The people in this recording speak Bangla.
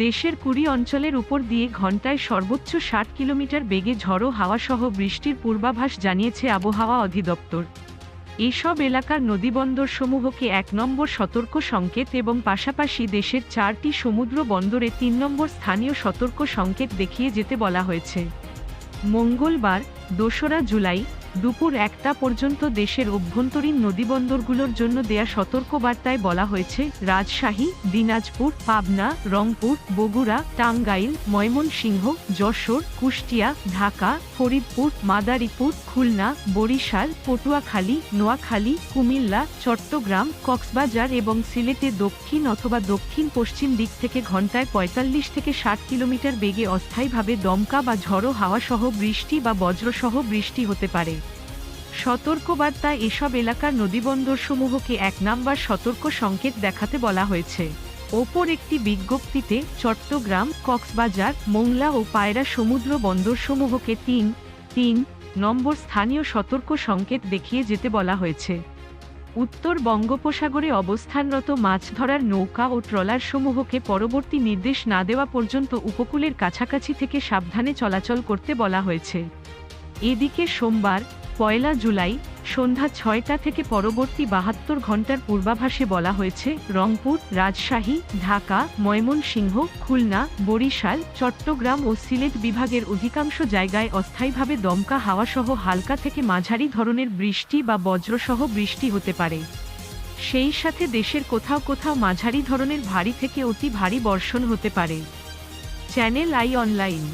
দেশের ২০ অঞ্চলের উপর দিয়ে ঘণ্টায় সর্বোচ্চ ৬০ কিলোমিটার বেগে ঝড়ো হাওয়াসহ বৃষ্টির পূর্বাভাস জানিয়েছে আবহাওয়া অধিদপ্তর। এসব এলাকার নদীবন্দরসমূহকে ১ নম্বর সতর্ক সংকেত এবং পাশাপাশি দেশের ৪টি সমুদ্র বন্দরে ৩ নম্বর স্থানীয় সতর্ক সংকেত দেখিয়ে যেতে বলা হয়েছে। মঙ্গলবার ২রা জুলাই দুপুর ১টা পর্যন্ত দেশের অভ্যন্তরীণ নদীবন্দরগুলোর জন্য দেয়া সতর্কবার্তায় বলা হয়েছে, রাজশাহী, দিনাজপুর, পাবনা, রংপুর, বগুড়া, টাঙ্গাইল, ময়মনসিংহ, যশোর, কুষ্টিয়া, ঢাকা, ফরিদপুর, মাদারীপুর, খুলনা, বরিশাল, পটুয়াখালী, নোয়াখালী, কুমিল্লা, চট্টগ্রাম, কক্সবাজার এবং সিলেটে দক্ষিণ অথবা দক্ষিণ পশ্চিম দিক থেকে ঘণ্টায় ৪৫ থেকে ৬০ কিলোমিটার বেগে অস্থায়ীভাবে দমকা বা ঝড়ো হাওয়াসহ বৃষ্টি বা বজ্রসহ বৃষ্টি হতে পারে। সতর্কবার্তায় এসব এলাকার নদীবন্দরসমূহকে ১ নম্বর সতর্ক সংকেত দেখাতে বলা হয়েছে। অপর একটি বিজ্ঞপ্তিতে চট্টগ্রাম, কক্সবাজার, মোংলা ও পায়রা সমুদ্র বন্দরসমূহকে ৩ নম্বর স্থানীয় সতর্ক সংকেত দেখিয়ে যেতে বলা হয়েছে। উত্তর বঙ্গোপসাগরে অবস্থানরত মাছ ধরার নৌকা ও ট্রলারসমূহকে পরবর্তী নির্দেশ না দেওয়া পর্যন্ত উপকূলের কাছাকাছি থেকে সাবধানে চলাচল করতে বলা হয়েছে। এদিকে সোমবার ১ জুলাই সন্ধ্যা ৬টা থেকে পরবর্তী ৭২ ঘণ্টার পূর্বাভাসে বলা হয়েছে, রংপুর, রাজশাহী, ঢাকা, ময়মনসিংহ, খুলনা, বরিশাল, চট্টগ্রাম ও সিলেট বিভাগের অধিকাংশ জায়গায় অস্থায়ীভাবে দমকা হাওয়াসহ হালকা থেকে মাঝারি ধরনের বৃষ্টি বা বজ্রসহ বৃষ্টি হতে পারে। সেই সাথে দেশের কোথাও কোথাও মাঝারি ধরনের ভারী থেকে অতি ভারী বর্ষণ হতে পারে। Channel I online.